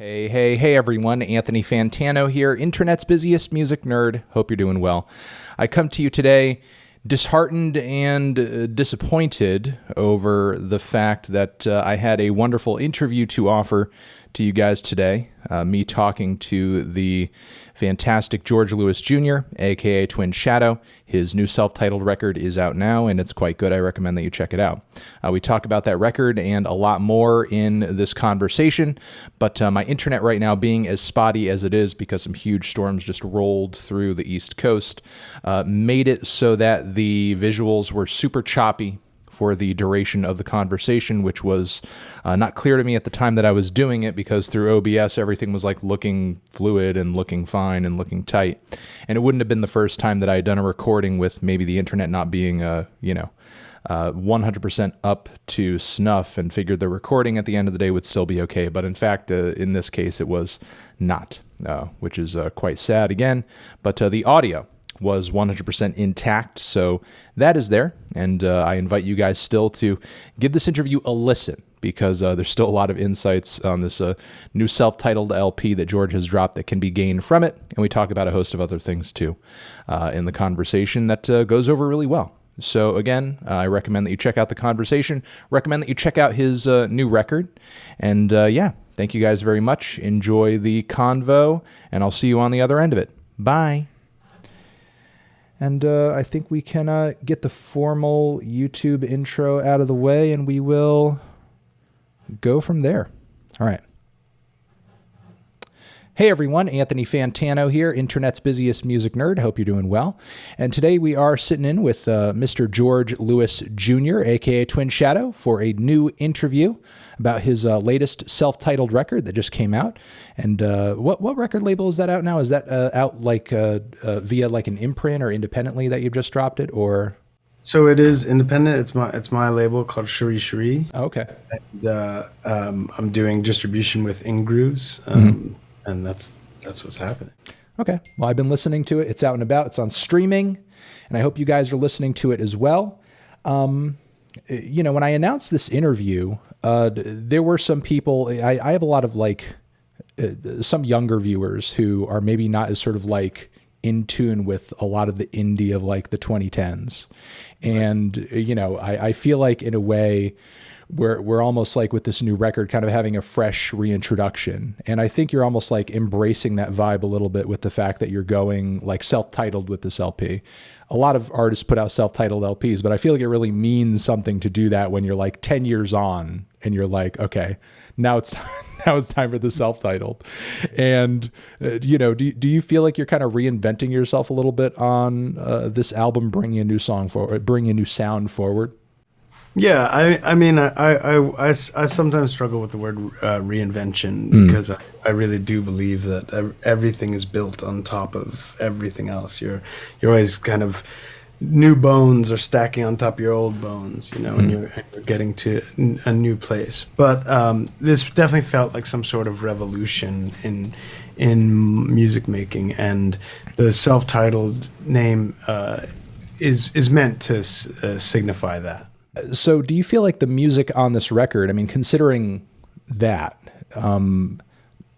Hey everyone, Anthony Fantano here, internet's busiest music nerd. Hope you're doing well. I come to you today disheartened and disappointed over the fact that I had a wonderful interview to offer to you guys today. Me talking to the fantastic George Lewis Jr., aka Twin Shadow. His new self-titled record is out now, and it's quite good. I recommend that you check it out. We talk about that record and a lot more in this conversation, but my internet right now being as spotty as it is because some huge storms just rolled through the East Coast, made it so that the visuals were super choppy for the duration of the conversation, which was not clear to me at the time that I was doing it, because through OBS everything was like looking fluid and looking fine and looking tight. And it wouldn't have been the first time that I had done a recording with maybe the internet not being 100% up to snuff, and figured the recording at the end of the day would still be okay. But in fact, in this case, it was not, which is quite sad again. But the audio was 100% intact, so that is there, and I invite you guys still to give this interview a listen, because there's still a lot of insights on this new self-titled LP that George has dropped that can be gained from it, and we talk about a host of other things too in the conversation that goes over really well. So again, I recommend that you check out the conversation, recommend that you check out his new record, and thank you guys very much. Enjoy the convo, and I'll see you on the other end of it. Bye. And I think we can get the formal YouTube intro out of the way, and we will go from there. All right. Hey everyone, Anthony Fantano here, internet's busiest music nerd. Hope you're doing well. And today we are sitting in with Mr. George Lewis Jr., aka Twin Shadow, for a new interview about his latest self-titled record that just came out. And what record label is that out now? Is that out like via like an imprint or independently that you've just dropped it, or? So it is independent. It's my label called Cherie Cherie. Oh, okay. And I'm doing distribution with Ingrooves. And that's what's happening. Okay. Well, I've been listening to it. It's out and about. It's on streaming, and I hope you guys are listening to it as well. When I announced this interview, there were some people. I have a lot of some younger viewers who are maybe not as sort of like in tune with a lot of the indie of like the 2010s, and I feel like in a way, we're almost like with this new record kind of having a fresh reintroduction. And I think you're almost like embracing that vibe a little bit with the fact that you're going like self-titled with this LP. A lot of artists put out self-titled LPs, but I feel like it really means something to do that when you're like 10 years on and you're like, okay, now it's time for the self-titled. And, do you feel like you're kind of reinventing yourself a little bit on this album, bringing a new sound forward? Yeah, I sometimes struggle with the word reinvention, because I really do believe that everything is built on top of everything else. You're always kind of new bones are stacking on top of your old bones, and you're getting to a new place. But this definitely felt like some sort of revolution in music making, and the self-titled name is meant to signify that. So do you feel like the music on this record, I mean, considering that,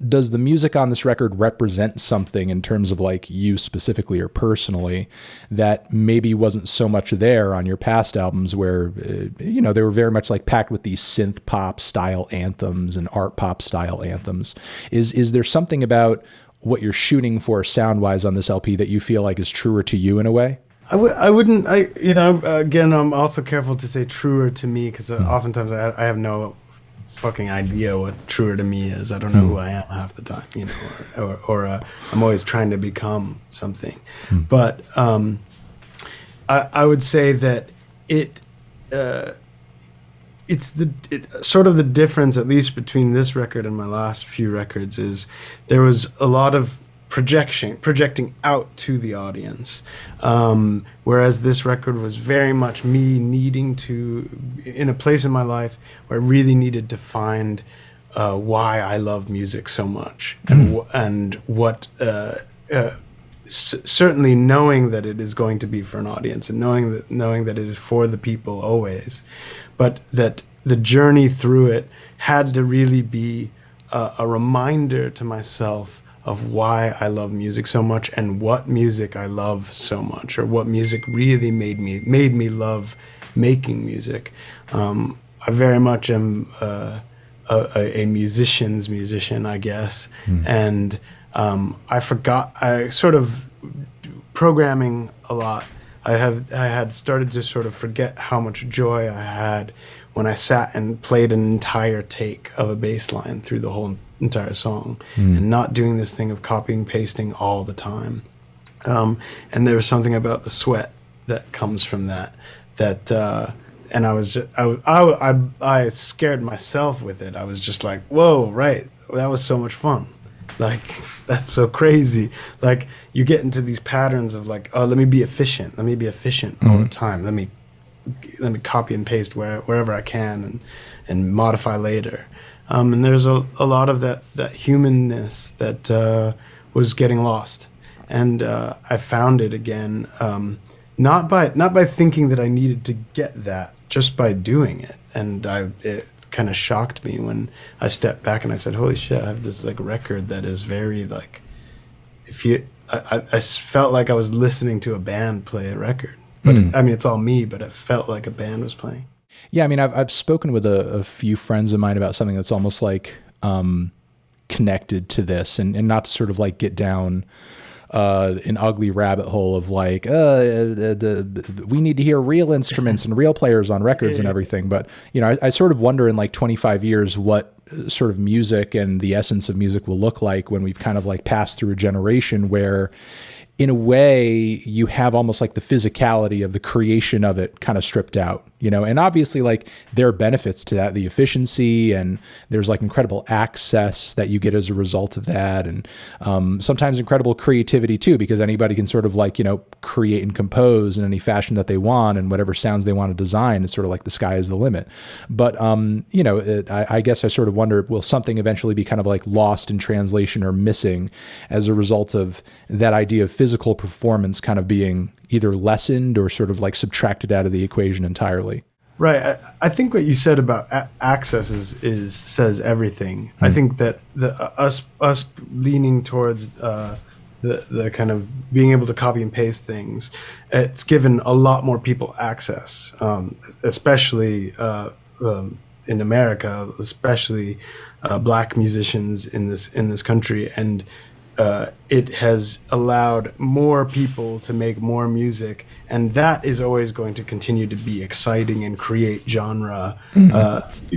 does the music on this record represent something in terms of like you specifically or personally that maybe wasn't so much there on your past albums, where, they were very much like packed with these synth pop style anthems and art pop style anthems? Is there something about what you're shooting for sound wise on this LP that you feel like is truer to you in a way? I wouldn't, again, I'm also careful to say truer to me, because oftentimes I have no fucking idea what truer to me is. I don't know who I am half the time, or I'm always trying to become something. But I would say that it's sort of the difference, at least between this record and my last few records, is there was a lot of projecting out to the audience, whereas this record was very much me needing to, in a place in my life where I really needed to find why I love music so much, and what certainly knowing that it is going to be for an audience, and knowing that it is for the people always, but that the journey through it had to really be a reminder to myself of why I love music so much and what music I love so much, or what music really made me love making music. I very much am a musician's musician, I guess, and I sort of programming a lot. I had started to sort of forget how much joy I had when I sat and played an entire take of a bass line through the whole entire song, and not doing this thing of copying pasting all the time. And there was something about the sweat that comes from that, and I scared myself with it. I was just like, whoa, right, that was so much fun. Like, that's so crazy. Like, you get into these patterns of like, oh, let me be efficient all the time. Let me copy and paste wherever I can, and modify later. And there's a lot of that humanness that was getting lost, and I found it again, not by thinking that I needed to get that, just by doing it. And it kind of shocked me when I stepped back and I said, holy shit, I have this like record that is very like, I felt like I was listening to a band play a record. But I mean, it's all me, but it felt like a band was playing. Yeah, I mean, I've spoken with a few friends of mine about something that's almost like connected to this, and not to sort of like get down an ugly rabbit hole of like, we need to hear real instruments and real players on records and everything. But, you know, I sort of wonder in like 25 years what sort of music and the essence of music will look like when we've kind of like passed through a generation where, in a way, you have almost like the physicality of the creation of it kind of stripped out, you know, and obviously like there are benefits to that, the efficiency, and there's like incredible access that you get as a result of that. And sometimes incredible creativity too, because anybody can sort of like, you know, create and compose in any fashion that they want, and whatever sounds they want to design. It's sort of like the sky is the limit. But, you know, I guess I sort of wonder, will something eventually be kind of like lost in translation or missing as a result of that idea of physical performance kind of being either lessened or sort of like subtracted out of the equation entirely? Right. I think what you said about access says everything. I think that us leaning towards the kind of being able to copy and paste things, it's given a lot more people access, especially in America, especially black musicians in this country, and it has allowed more people to make more music, and that is always going to continue to be exciting and create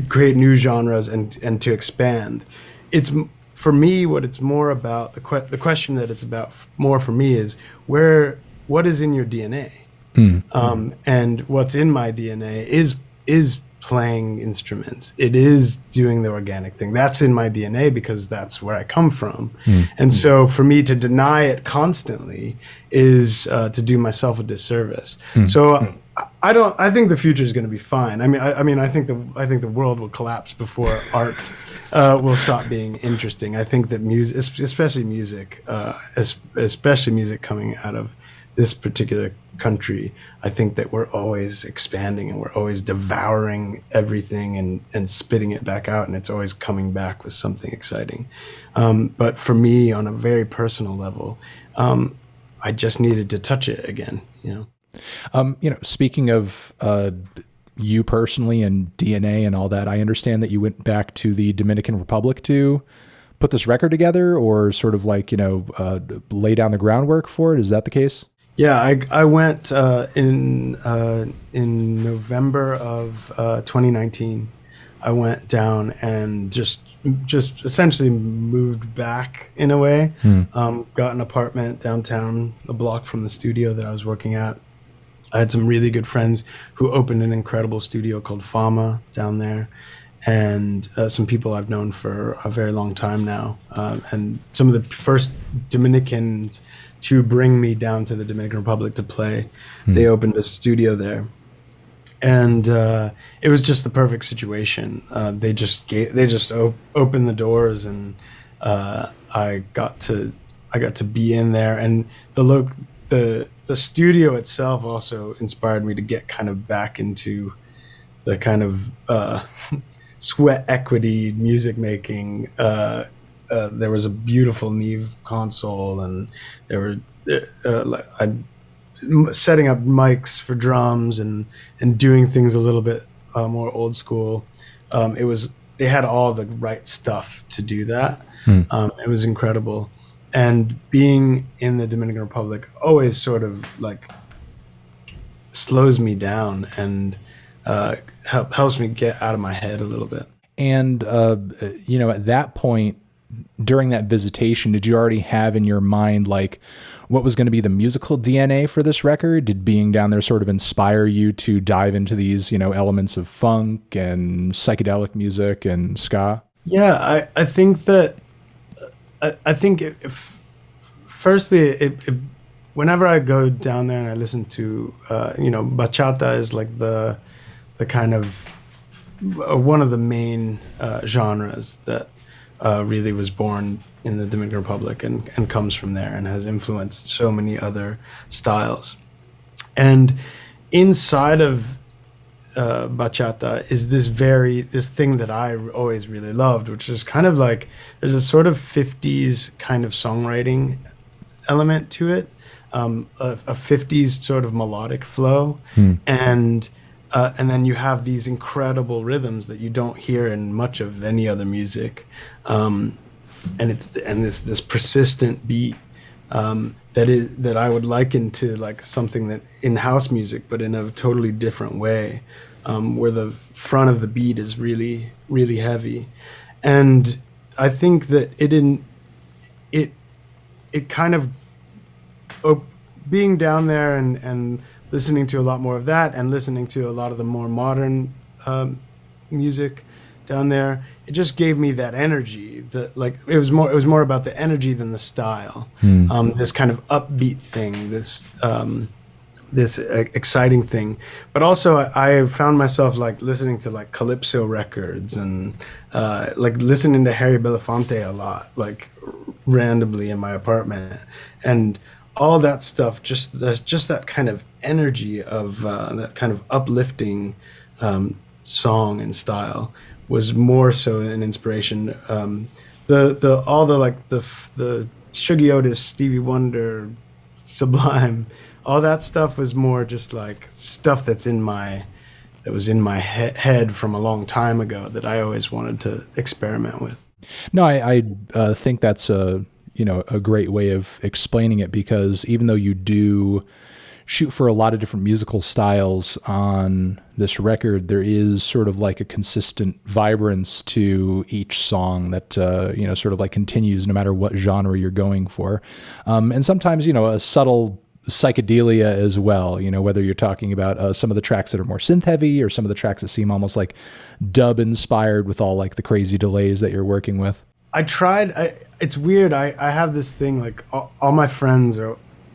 create new genres and to expand. It's, for me, what it's more about, the question that it's about more for me is what is in your DNA, and what's in my DNA is playing instruments. It is doing the organic thing. That's in my DNA because that's where I come from. And so for me to deny it constantly is to do myself a disservice. So I think the future is going to be fine. I think the world will collapse before art will stop being interesting. I think that music, especially music coming out of this particular country, I think that we're always expanding and we're always devouring everything and spitting it back out, and it's always coming back with something exciting. But for me, on a very personal level, I just needed to touch it again, you know. Speaking of you personally and DNA and all that, I understand that you went back to the Dominican Republic to put this record together, or sort of like, lay down the groundwork for it. Is that the case? Yeah, I went in November of 2019. I went down and just essentially moved back in a way. Got an apartment downtown, a block from the studio that I was working at. I had some really good friends who opened an incredible studio called Fama down there, and some people I've known for a very long time now, and some of the first Dominicans to bring me down to the Dominican Republic to play. They opened a studio there, and it was just the perfect situation. They just opened the doors, and I got to be in there, and the studio itself also inspired me to get kind of back into the kind of sweat equity music making. There was a beautiful Neve console, and there were setting up mics for drums and doing things a little bit more old school. It was they had all the right stuff to do that. It was incredible, and being in the Dominican Republic always sort of like slows me down and helps me get out of my head a little bit. And, at that point, during that visitation, did you already have in your mind, like, what was going to be the musical DNA for this record? Did being down there sort of inspire you to dive into these, elements of funk and psychedelic music and ska? Yeah, I think that, I think if, firstly, whenever I go down there and I listen to, bachata is like the kind of one of the main genres that really was born in the Dominican Republic and comes from there and has influenced so many other styles. And inside of bachata is this thing that I always really loved, which is kind of like there's a sort of 50s kind of songwriting element to it, a 50s sort of melodic flow, and then you have these incredible rhythms that you don't hear in much of any other music, and this persistent beat that I would liken to like something that in house music, but in a totally different way, where the front of the beat is really really heavy, and I think that it kind of being down there and listening to a lot more of that and listening to a lot of the more modern music down there, it just gave me that energy. It was more about the energy than the style. This kind of upbeat thing, this exciting thing. But also I found myself like listening to like calypso records and like listening to Harry Belafonte a lot, like randomly in my apartment, and all that stuff. There's just that kind of energy of that kind of uplifting song and style was more so an inspiration. The Shuggy Otis, Stevie Wonder, Sublime, all that stuff was more just like stuff that was in my head from a long time ago that I always wanted to experiment with. No, I think that's a great way of explaining it, because even though you do shoot for a lot of different musical styles on this record, there is sort of like a consistent vibrance to each song that, sort of like continues no matter what genre you're going for. And sometimes, a subtle psychedelia as well, whether you're talking about some of the tracks that are more synth heavy or some of the tracks that seem almost like dub inspired with all like the crazy delays that you're working with. I tried. It's weird. I have this thing, like all my friends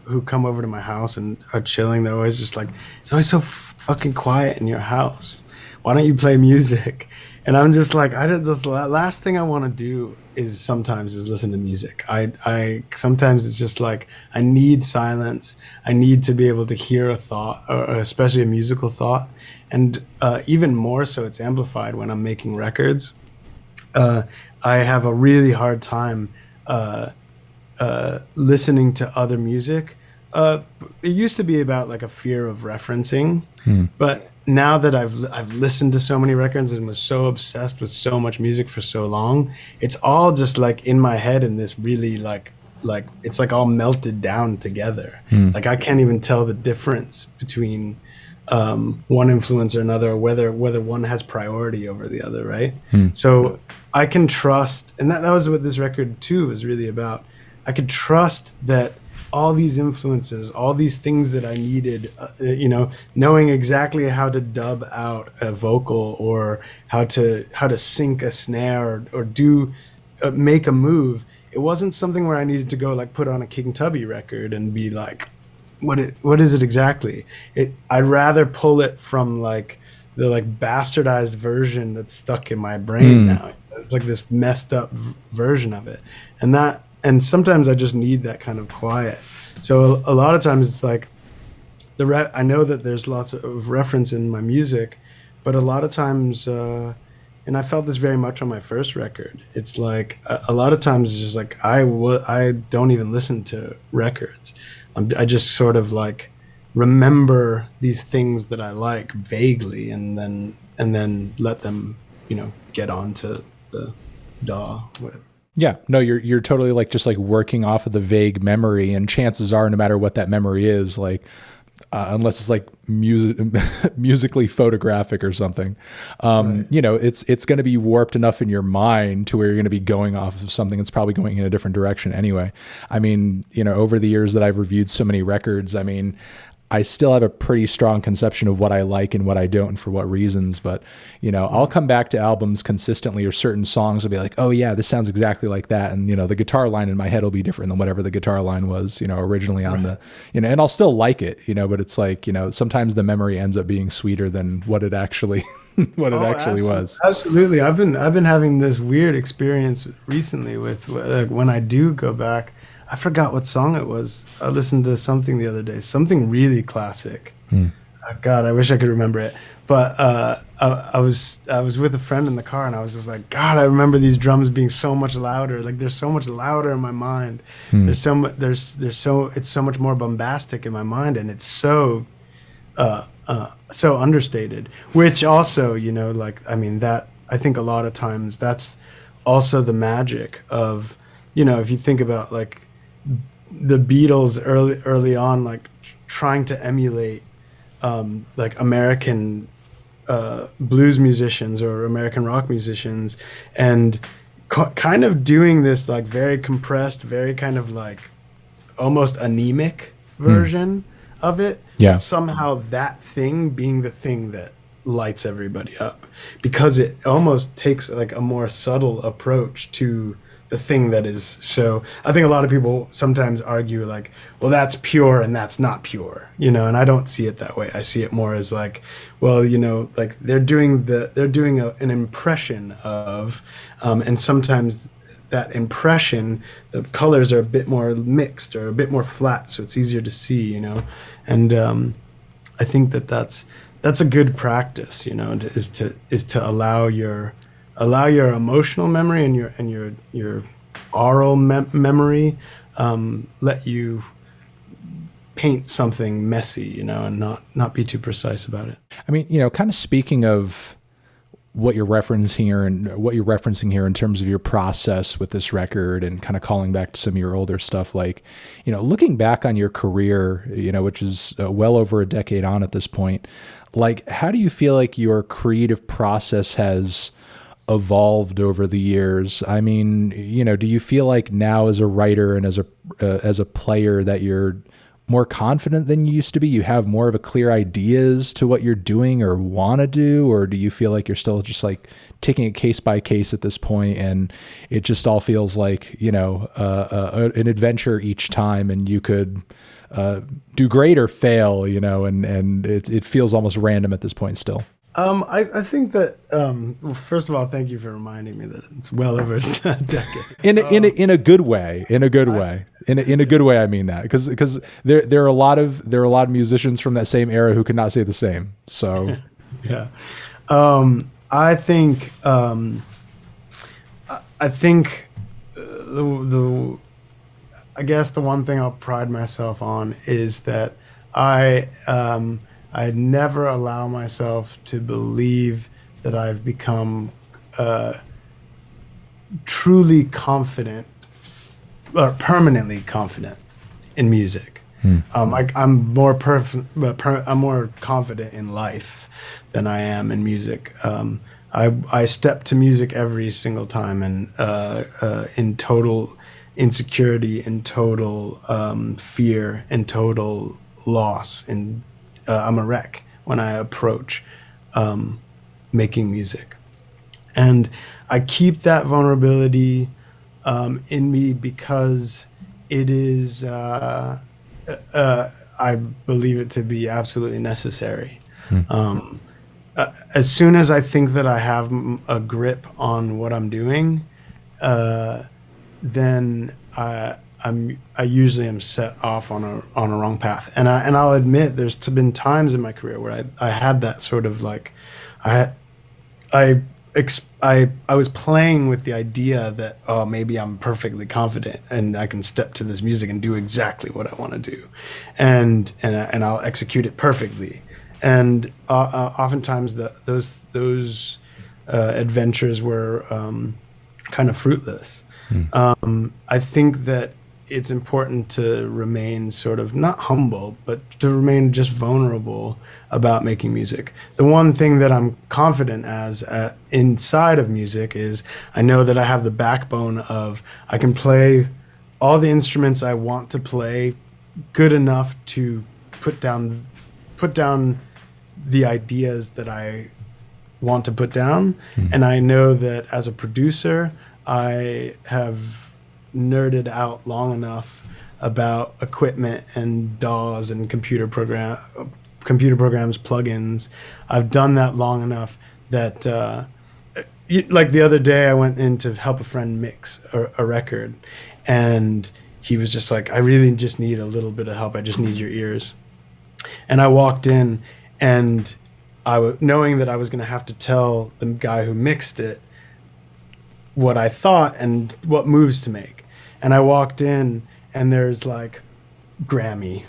who come over to my house and are chilling, they're always just like, it's always so fucking quiet in your house. Why don't you play music? And I'm just like, the last thing I want to do is listen to music. I sometimes it's just like, I need silence. I need to be able to hear a thought, or especially a musical thought. And even more so, it's amplified when I'm making records. I have a really hard time listening to other music. It used to be about like a fear of referencing, but now that I've listened to so many records and was so obsessed with so much music for so long, it's all just like in my head in this really like it's like all melted down together. Like I can't even tell the difference between one influence or another, or whether one has priority over the other, right? So I can trust, and that was what this record too is really about. I could trust that all these influences, all these things that I needed, knowing exactly how to dub out a vocal, or how to sync a snare, or do make a move. It wasn't something where I needed to go like put on a King Tubby record and be like, what is it exactly? I'd rather pull it from like the like bastardized version that's stuck in my brain now. It's like this messed up version of it, and sometimes I just need that kind of quiet. So a lot of times it's like I know that there's lots of reference in my music, but a lot of times and I felt this very much on my first record. It's like a lot of times it's just like I don't even listen to records. I just sort of like remember these things that I like vaguely, and then let them, get on to the DAW, whatever. Yeah, no, you're totally like just like working off of the vague memory, and chances are, no matter what that memory is, like unless it's like musically photographic or something, Right. it's going to be warped enough in your mind to where you're going to be going off of something that's probably going in a different direction anyway. I mean, over the years that I've reviewed so many records, I mean, I still have a pretty strong conception of what I like and what I don't and for what reasons. But, I'll come back to albums consistently, or certain songs will be like, oh yeah, this sounds exactly like that. And, the guitar line in my head will be different than whatever the guitar line was, originally on Right. and I'll still like it, but it's like, sometimes the memory ends up being sweeter than what it actually, what it Oh, actually was. absolutely. I've been having this weird experience recently with when I do go back. I forgot what song it was. I listened to something the other day, something really classic. God, I wish I could remember it. But I was with a friend in the car, and I was just like, God, I remember these drums being so much louder. Like they're so much louder in my mind. There's it's so much more bombastic in my mind, and it's so understated. Which also, like, I mean, that I think a lot of times that's also the magic of, if you think about like the Beatles early on, like trying to emulate like American blues musicians or American rock musicians, and kind of doing this like very compressed, very kind of like almost anemic version of it. Yeah. But somehow that thing being the thing that lights everybody up, because it almost takes like a more subtle approach to the thing that is. So I think a lot of people sometimes argue like, well, that's pure and that's not pure, and I don't see it that way. I see it more as like, well, like they're doing an impression of, and sometimes that impression, the colors are a bit more mixed or a bit more flat, so it's easier to see, and I think that's a good practice, is to allow your emotional memory and your oral memory let you paint something messy, and not be too precise about it. I mean, kind of speaking of what you're referencing here in terms of your process with this record, and kind of calling back to some of your older stuff, like, looking back on your career, which is well over a decade on at this point, like, how do you feel like your creative process has evolved over the years? I mean, do you feel like now as a writer and as a player that you're more confident than you used to be? You have more of a clear ideas to what you're doing or want to do? Or do you feel like you're still just like taking it case by case at this point, and it just all feels like, an adventure each time, and you could do great or fail, and it feels almost random at this point still? I think that well, first of all, thank you for reminding me that it's well over a decade. In a good way, in a good way, in a good way. I mean that because there are a lot of musicians from that same era who could not say the same. So Yeah, I think the I guess the one thing I'll pride myself on is that I never allow myself to believe that I've become truly confident or permanently confident in music. I'm more I'm more confident in life than I am in music. I step to music every single time, and in total insecurity, in total fear, in total loss, and I'm a wreck when I approach making music. And I keep that vulnerability in me because it is, I believe it to be absolutely necessary. As soon as I think that I have a grip on what I'm doing, then I usually am set off on a wrong path, and I'll admit there's been times in my career where I had that sort of like I I was playing with the idea that, oh, maybe I'm perfectly confident and I can step to this music and do exactly what I want to do, and I'll execute it perfectly. And oftentimes those adventures were kind of fruitless. I think that it's important to remain sort of not humble, but to remain just vulnerable about making music. The one thing that I'm confident as inside of music is I know that I have the backbone of I can play all the instruments I want to play good enough to put down the ideas that I want to put down. And I know that as a producer, I have nerded out long enough about equipment and DAWs and computer programs, plugins. I've done that long enough that, like the other day, I went in to help a friend mix a record, and he was just like, "I really just need a little bit of help. I just need your ears." And I walked in, and knowing that I was going to have to tell the guy who mixed it what I thought and what moves to make. And I walked in, and there's like Grammy,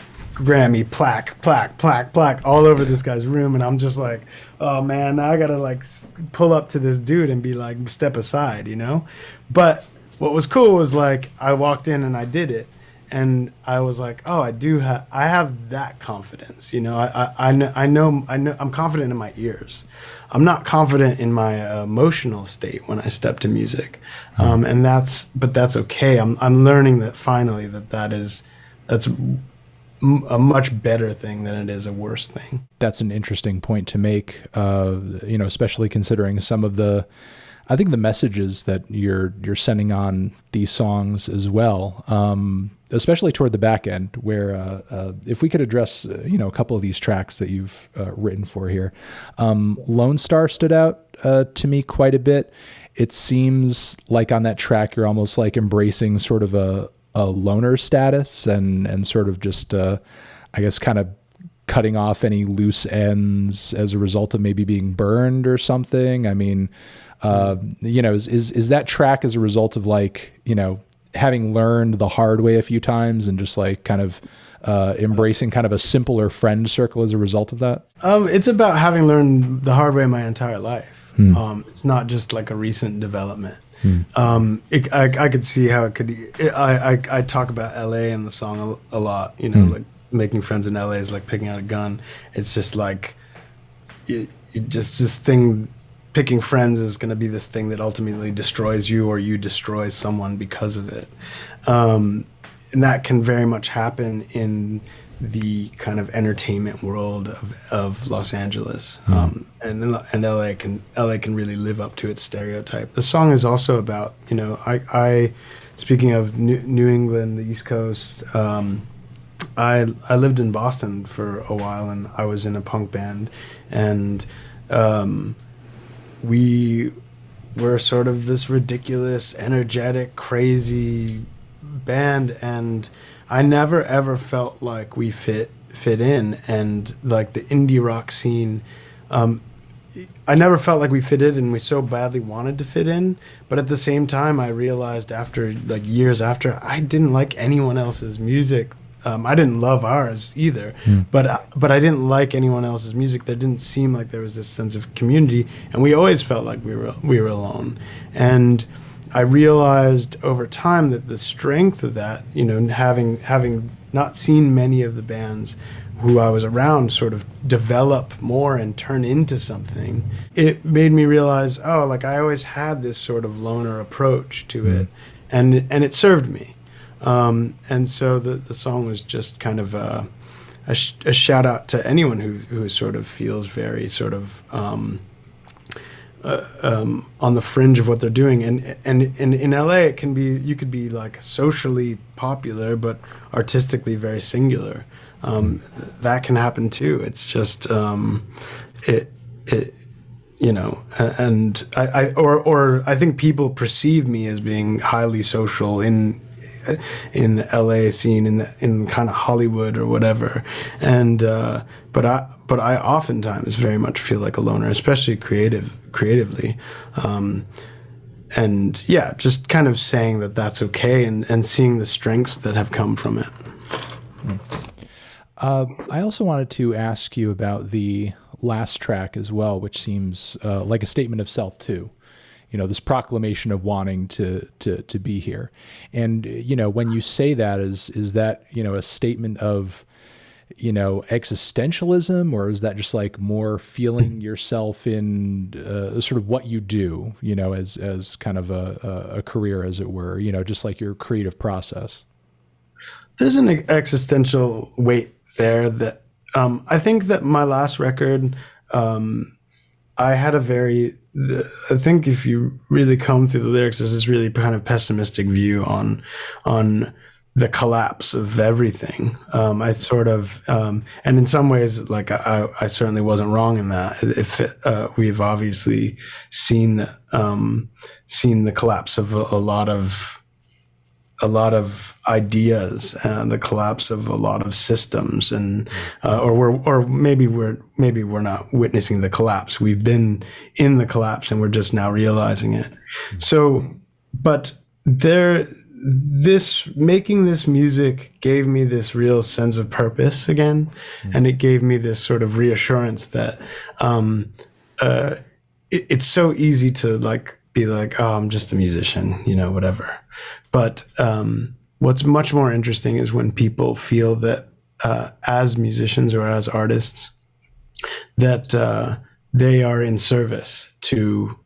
plaque all over this guy's room. And I'm just like, oh man, now I got to like pull up to this dude and be like, step aside, you know? But what was cool was like, I walked in and I did it. And I was like, oh, I have that confidence, you know. I know, I'm confident in my ears. I'm not confident in my emotional state when I step to music, but that's okay. I'm learning that finally that's a much better thing than it is a worse thing. That's an interesting point to make, you know, especially considering some of the, I think the messages that you're sending on these songs as well, especially toward the back end, where if we could address, you know, a couple of these tracks that you've written for here. Lone Star stood out to me quite a bit. It seems like on that track you're almost like embracing sort of a loner status and sort of just, I guess, kind of cutting off any loose ends as a result of maybe being burned or something. I mean, you know, is that track as a result of like, you know, having learned the hard way a few times and just like kind of embracing kind of a simpler friend circle as a result of that? It's about having learned the hard way my entire life. It's not just like a recent development. I could see how it could. I talk about LA in the song a lot. You know, like making friends in LA is like picking out a gun. It's just like you just this thing. Picking friends is going to be this thing that ultimately destroys you, or you destroy someone because of it. And that can very much happen in the kind of entertainment world of Los Angeles. And LA can really live up to its stereotype. The song is also about, you know, I speaking of New England, the East Coast, I lived in Boston for a while, and I was in a punk band, and we were sort of this ridiculous, energetic, crazy band, and I never ever felt like we fit in, and like the indie rock scene, I never felt like we fit in, and we so badly wanted to fit in. But at the same time, I realized after like years after, I didn't like anyone else's music. I didn't love ours either, but I didn't like anyone else's music. There didn't seem like there was this sense of community, and we always felt like we were alone. And I realized over time that the strength of that, you know, having not seen many of the bands who I was around sort of develop more and turn into something, it made me realize, oh, like I always had this sort of loner approach to it, and it served me. And so the song was just kind of a shout out to anyone who sort of feels very sort of on the fringe of what they're doing. And in LA, it can be, you could be like socially popular but artistically very singular. That can happen too. It's just you know, and I think people perceive me as being highly social in in the LA scene, in kind of Hollywood or whatever. And but I oftentimes very much feel like a loner, especially creatively. And yeah, just kind of saying that that's okay, and seeing the strengths that have come from it. I also wanted to ask you about the last track as well, which seems like a statement of self too. You know, this proclamation of wanting to be here. And, you know, when you say that, is that, you know, a statement of, you know, existentialism, or is that just like more feeling yourself in sort of what you do, you know, as kind of a career, as it were, you know, just like your creative process? There's an existential weight there that I think that my last record, I had a very, I think if you really comb through the lyrics, there's this really kind of pessimistic view on the collapse of everything. I sort of, and in some ways, like I certainly wasn't wrong in that. If we've obviously seen the collapse of a lot of ideas, and the collapse of a lot of systems, and or maybe we're not witnessing the collapse. We've been in the collapse and we're just now realizing it. So, but making this music gave me this real sense of purpose again, and it gave me this sort of reassurance that it's so easy to like be like, oh, I'm just a musician, you know, whatever. But what's much more interesting is when people feel that as musicians or as artists, that they are in service to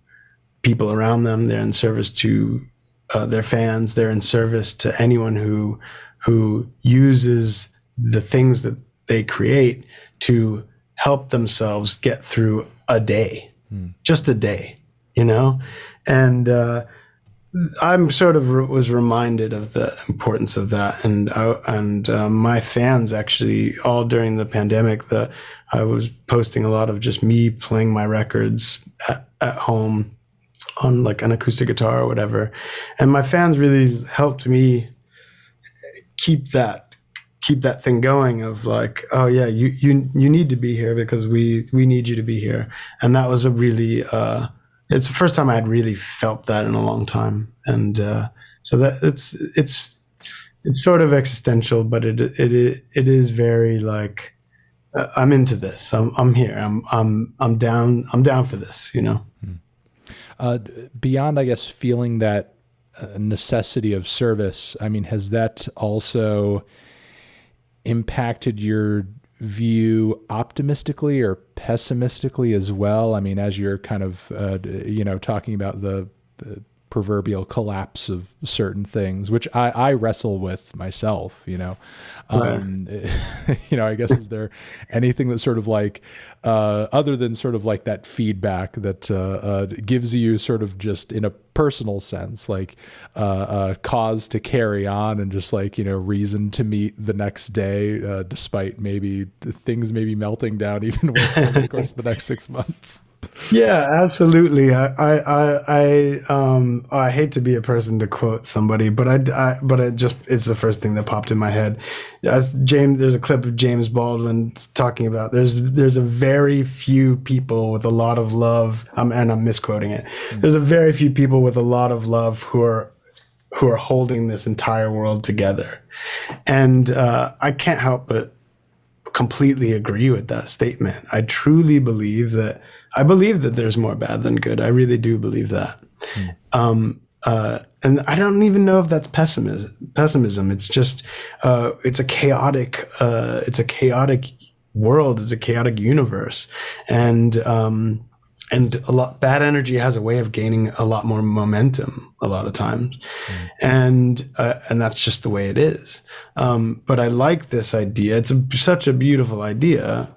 people around them. They're in service to their fans. They're in service to anyone who uses the things that they create to help themselves get through a day, just a day, you know? And I'm sort of was reminded of the importance of that, and my fans actually all during the pandemic, I was posting a lot of just me playing my records at home on like an acoustic guitar or whatever, and my fans really helped me keep that thing going of like, oh yeah, you need to be here because we need you to be here, and that was a really it's the first time I had really felt that in a long time, and so that it's sort of existential, but it is very like I'm into this. I'm here. I'm down for this. You know. Beyond, I guess, feeling that necessity of service, I mean, has that also impacted your view optimistically or pessimistically as well? I mean, as you're kind of, you know, talking about the proverbial collapse of certain things, which I wrestle with myself, you know, you know, I guess, is there anything that sort of like, other than sort of like that feedback that gives you sort of just in a personal sense, like cause to carry on and just like, you know, reason to meet the next day, despite maybe things maybe melting down even worse over the course of the next 6 months? Yeah, absolutely. I hate to be a person to quote somebody, but it's the first thing that popped in my head. There's a clip of James Baldwin talking about there's a very few people with a lot of love, and I'm misquoting it. There's a very few people with a lot of love who are holding this entire world together, and I can't help but completely agree with that statement. I truly believe that. I believe that there's more bad than good. I really do believe that. And I don't even know if that's pessimism. It's just, it's a chaotic world. It's a chaotic universe. And bad energy has a way of gaining a lot more momentum a lot of times. And that's just the way it is. But I like this idea. It's such a beautiful idea.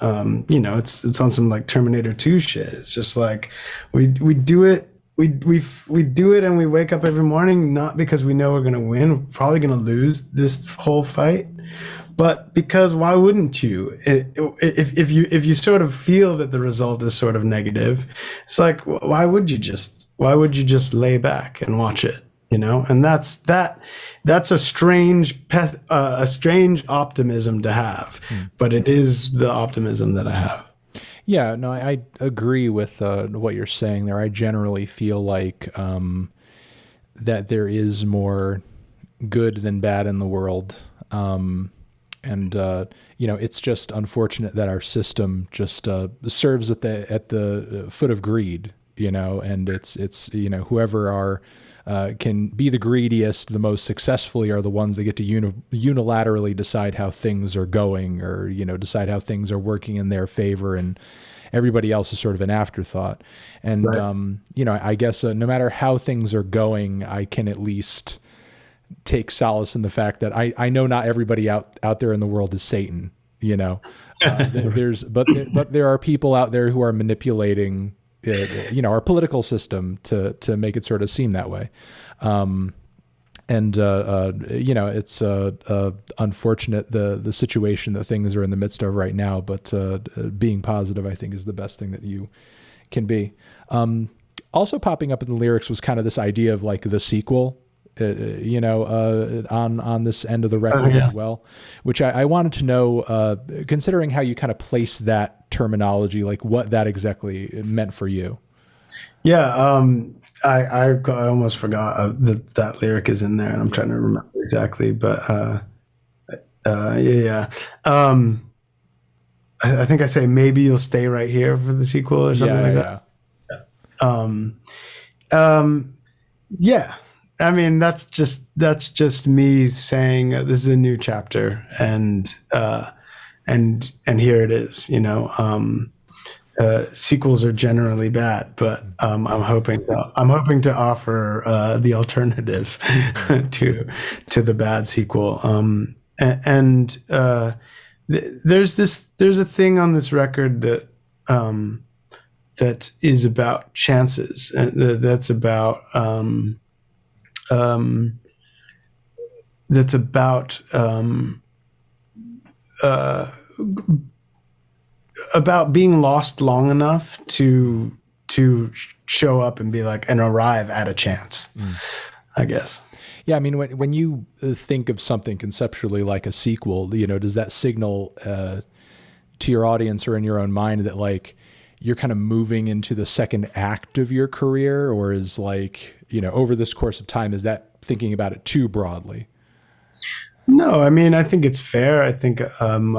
You know, it's on some like Terminator 2 shit. It's just like, we do it. We do it, and we wake up every morning, not because we know we're going to win. We're probably going to lose this whole fight. But because why wouldn't you? If you sort of feel that the result is sort of negative, it's like, why would you just lay back and watch it? And that's a strange optimism to have, but it is the optimism that I have. Yeah, no, I agree with what you're saying there. I generally feel like that there is more good than bad in the world. And it's just unfortunate that our system just serves at the foot of greed, and it's whoever can be the greediest, the most successfully, are the ones that get to unilaterally decide how things are going, or decide how things are working in their favor, and everybody else is sort of an afterthought. And Right. I guess no matter how things are going, I can at least take solace in the fact that I know not everybody out there in the world is Satan. But there are people out there who are manipulating our political system to make it sort of seem that way. It's unfortunate the situation that things are in the midst of right now, but being positive, I think, is the best thing that you can be. Also popping up in the lyrics was kind of this idea of like the sequel, on this end of the record Yeah. as well, which I wanted to know, considering how you kind of place that terminology, like what that exactly meant for you. Yeah, I almost forgot that lyric is in there, and I'm trying to remember exactly. But yeah. I think I say maybe you'll stay right here for the sequel or something Yeah, like yeah. that. Um, um, yeah. I mean, that's just me saying this is a new chapter, and here it is. Sequels are generally bad, but I'm hoping to offer the alternative to the bad sequel. There's a thing on this record that is about chances. That's about that's about uh, about being lost long enough to show up and be like and arrive at a chance. I guess. Yeah, I mean, when you think of something conceptually like a sequel, does that signal to your audience or in your own mind that like you're kind of moving into the second act of your career, or is like, over this course of time, is that thinking about it too broadly? No, I mean, I think it's fair. I think I'm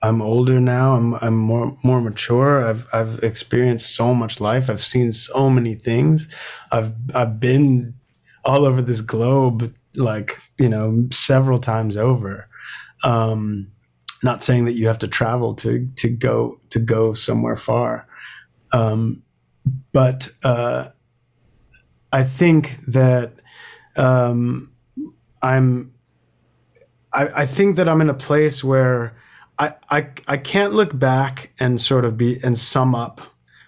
older now. I'm more mature. I've experienced so much life. I've seen so many things. I've been all over this globe, like, several times over. Not saying that you have to travel to go somewhere far, but I think that I'm I think that I'm in a place where I can't look back and sort of sum up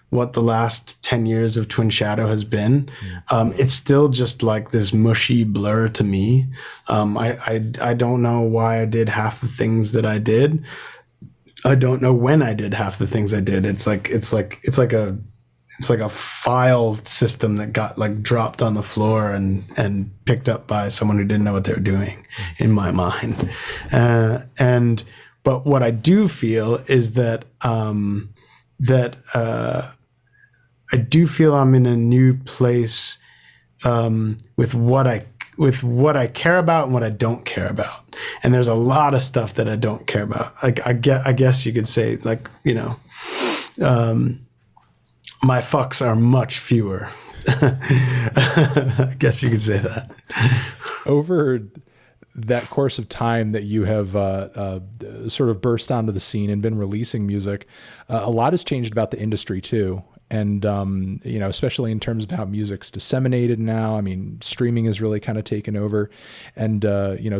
what the last 10 years of Twin Shadow has been. It's still just like this mushy blur to me. I don't know why I did half the things that I did. I don't know when I did half the things I did. It's like a file system that got like dropped on the floor and picked up by someone who didn't know what they were doing in my mind. But what I do feel is that I do feel I'm in a new place with what I care about and what I don't care about. And there's a lot of stuff that I don't care about. Like I guess you could say, like, my fucks are much fewer. I guess you could say that. Over that course of time that you have sort of burst onto the scene and been releasing music, a lot has changed about the industry too. And, especially in terms of how music's disseminated now. I mean, streaming has really kind of taken over, and,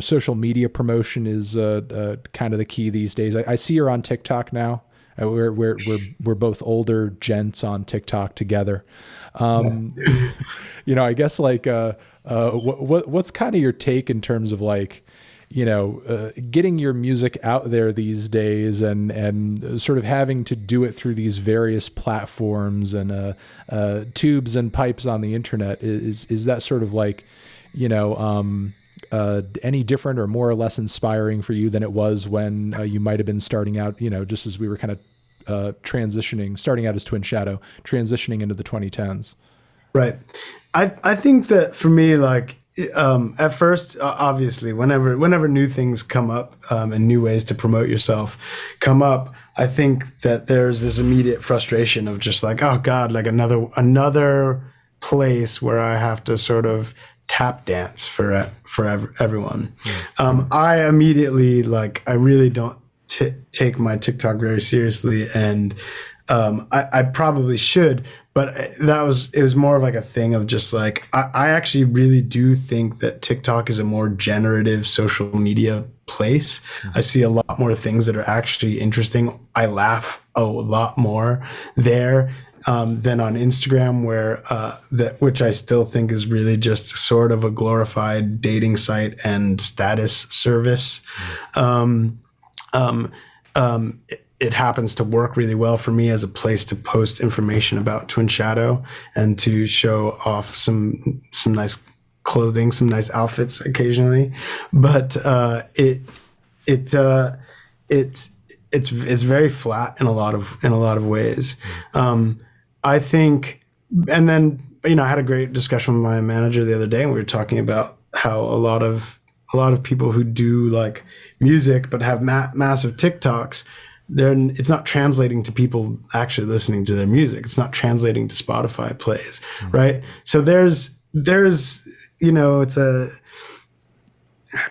social media promotion is kind of the key these days. I see you're on TikTok now. We're both older gents on TikTok together. I guess like, what's kind of your take in terms of like, getting your music out there these days and sort of having to do it through these various platforms and tubes and pipes on the internet, is that sort of like, any different or more or less inspiring for you than it was when you might have been starting out, just as we were kind of starting out as Twin Shadow, transitioning into the 2010s? Right. I think that for me, like, at first, obviously, whenever new things come up, and new ways to promote yourself come up, I think that there's this immediate frustration of just like, oh God, like another place where I have to sort of tap dance for everyone. I immediately, like, I really don't take my TikTok very seriously, and I probably should, but it was more of like a thing of just like, I actually really do think that TikTok is a more generative social media place. I see a lot more things that are actually interesting. I laugh a lot more there than on Instagram, where which I still think is really just sort of a glorified dating site and status service. It happens to work really well for me as a place to post information about Twin Shadow and to show off some nice clothing, some nice outfits occasionally. But it's very flat in a lot of ways. I think, and then I had a great discussion with my manager the other day, and we were talking about how a lot of people who do like music but have massive TikToks, it's not translating to people actually listening to their music. It's not translating to Spotify plays, right? So there's it's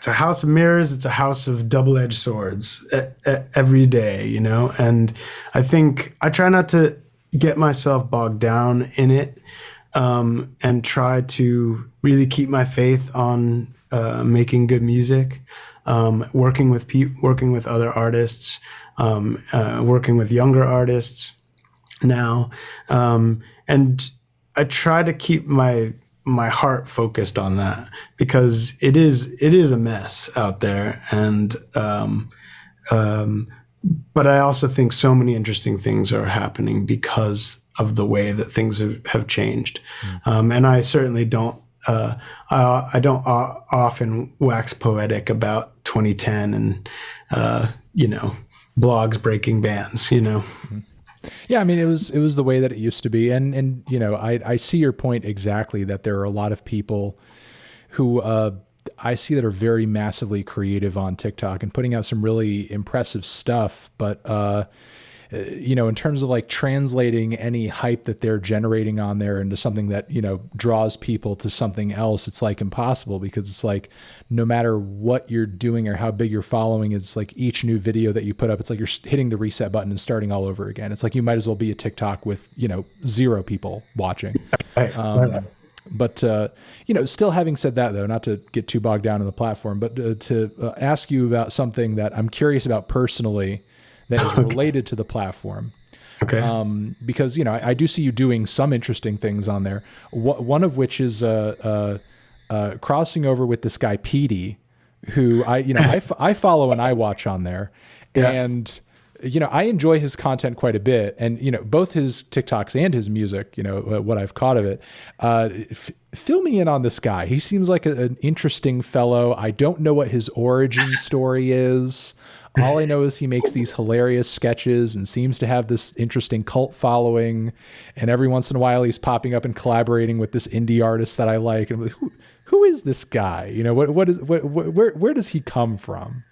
a house of mirrors. It's a house of double-edged swords every day, and I think I try not to get myself bogged down in it, and try to really keep my faith on making good music, working with other artists, working with younger artists now, and I try to keep my heart focused on that, because it is a mess out there, and but I also think so many interesting things are happening because of the way that things have changed, and I certainly don't. I don't often wax poetic about 2010 and blogs breaking bands. Yeah, I mean, it was the way that it used to be, and I see your point exactly, that there are a lot of people who I see that are very massively creative on TikTok and putting out some really impressive stuff, but in terms of like translating any hype that they're generating on there into something that draws people to something else, it's like impossible, because it's like, no matter what you're doing or how big your following is, like each new video that you put up, it's like you're hitting the reset button and starting all over again. It's like you might as well be a TikTok with 0 people watching. But still, having said that, though, not to get too bogged down in the platform, but to ask you about something that I'm curious about personally that is related to the platform. Okay. Because I do see you doing some interesting things on there. One of which is crossing over with this guy Petey, who I follow and I watch on there, and I enjoy his content quite a bit, and both his TikToks and his music. What I've caught of it. Fill me in on this guy. He seems like an interesting fellow. I don't know what his origin story is. All I know is he makes these hilarious sketches and seems to have this interesting cult following. And every once in a while, he's popping up and collaborating with this indie artist that I like. And I'm like, who is this guy? Where does he come from?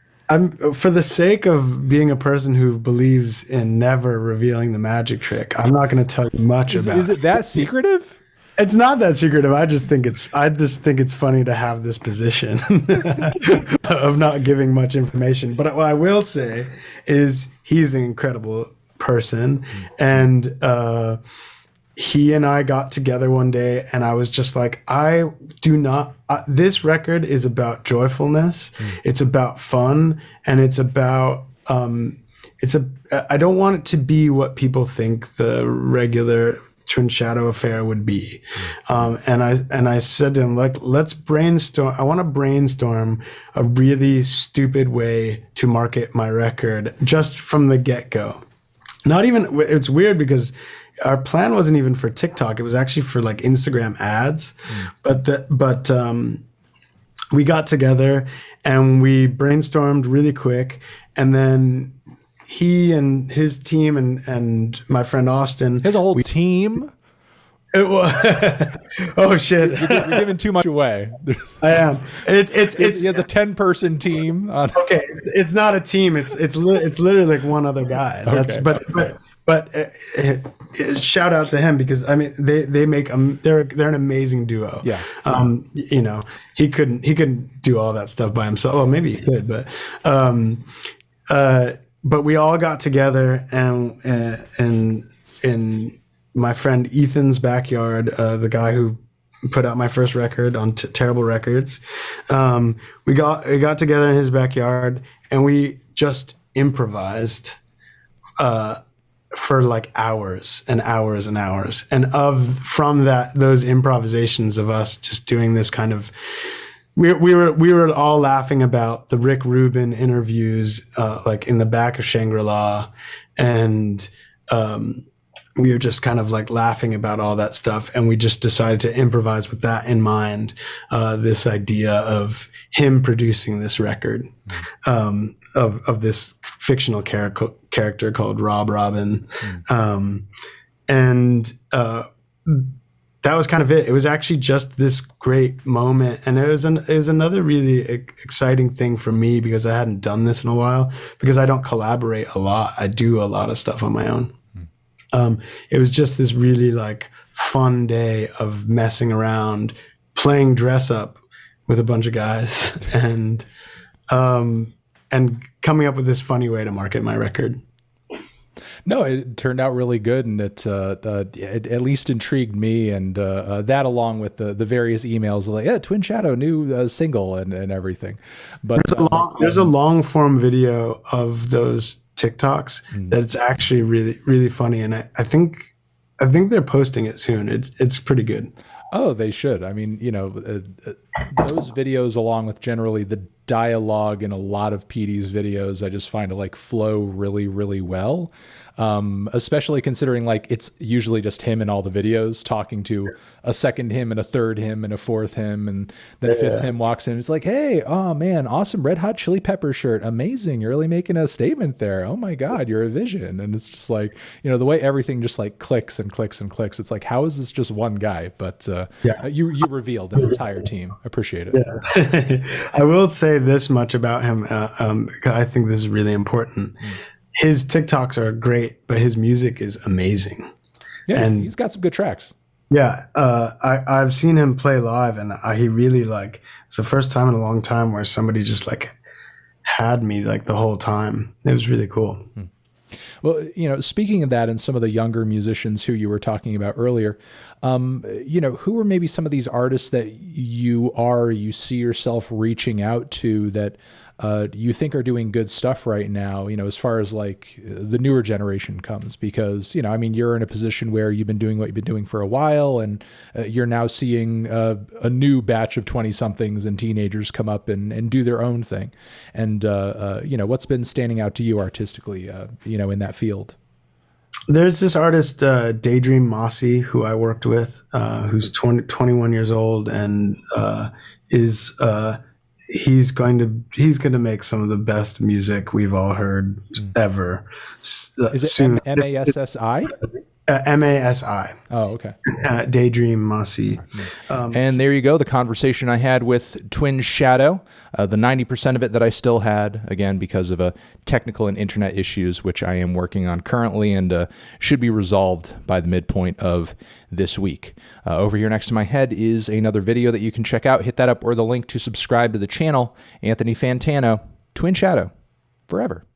For the sake of being a person who believes in never revealing the magic trick, I'm not going to tell you much about it. Is it that secretive? It's not that secretive. I just think it's funny to have this position of not giving much information. But what I will say is he's an incredible person, and he and I got together one day, and I was just like, I do not. This record is about joyfulness. It's about fun, and it's about. I don't want it to be what people think the regular Twin Shadow affair would be. And I said to him, like, let's brainstorm. I want to brainstorm a really stupid way to market my record just from the get-go. Not even, it's weird because our plan wasn't even for TikTok. It was actually for like Instagram ads. But we got together and we brainstormed really quick. And then he and his team and my friend Austin. He has a whole team? It was, oh shit! You're giving too much away. I am. He has a 10-person team. Okay, it's not a team. It's literally like one other guy. That's okay. But shout out to him because I mean they make they're an amazing duo. Yeah. You know, he couldn't do all that stuff by himself. Well, maybe he could, but we all got together and in my friend Ethan's backyard, the guy who put out my first record on Terrible Records. We got together in his backyard and we just improvised for like hours and hours and hours. And from those improvisations of us just doing this kind of, we were all laughing about the Rick Rubin interviews, like in the back of Shangri-La, and we were just kind of like laughing about all that stuff, and we just decided to improvise with that in mind. This idea of him producing this record, of this fictional character called Rob Robin, and that was kind of it. It was actually just this great moment, and it was another really exciting thing for me because I hadn't done this in a while. Because I don't collaborate a lot, I do a lot of stuff on my own. It was just this really like fun day of messing around, playing dress up with a bunch of guys, and coming up with this funny way to market my record. No, it turned out really good, and it at least intrigued me, and that along with the various emails like, yeah, Twin Shadow new single and everything. But there's a long form video of those TikToks that it's actually really, really funny, and I think they're posting it soon. It's pretty good. Oh, they should. I mean, you know, those videos along with generally the dialogue in a lot of PD's videos, I just find to like flow really, really well. Especially considering like it's usually just him in all the videos talking to a second him and a third him and a fourth him, and then a fifth him walks in. It's like, hey, oh man, awesome Red Hot Chili Pepper shirt, amazing! You're really making a statement there. Oh my God, you're a vision. And it's just like, you know, the way everything just like clicks and clicks and clicks. It's like, how is this just one guy? But you revealed an entire team. Appreciate it. Yeah. I will say this much about him. I think this is really important. His TikToks are great, but his music is amazing. Yeah, and he's got some good tracks. Yeah, I've seen him play live, and he really like, it's the first time in a long time where somebody just like had me like the whole time. It was really cool. Well, you know, speaking of that and some of the younger musicians who you were talking about earlier, you know, who are maybe some of these artists that you see yourself reaching out to that you think are doing good stuff right now, you know, as far as like the newer generation comes? Because, you know, I mean, you're in a position where you've been doing what you've been doing for a while, and you're now seeing a new batch of 20-somethings and teenagers come up and do their own thing. And, you know, what's been standing out to you artistically, you know, in that field? There's this artist, Daydream Mossy, who I worked with, who's 21 years old and he's going to make some of the best music we've all heard ever. Is it M-A-S-S-I? M-A-S-I. Oh, okay. Daydream Mossy. And there you go, the conversation I had with Twin Shadow. The 90% of it that I still had, again, because of technical and internet issues, which I am working on currently and should be resolved by the midpoint of this week. Over here next to my head is another video that you can check out. Hit that up or the link to subscribe to the channel. Anthony Fantano, Twin Shadow, forever.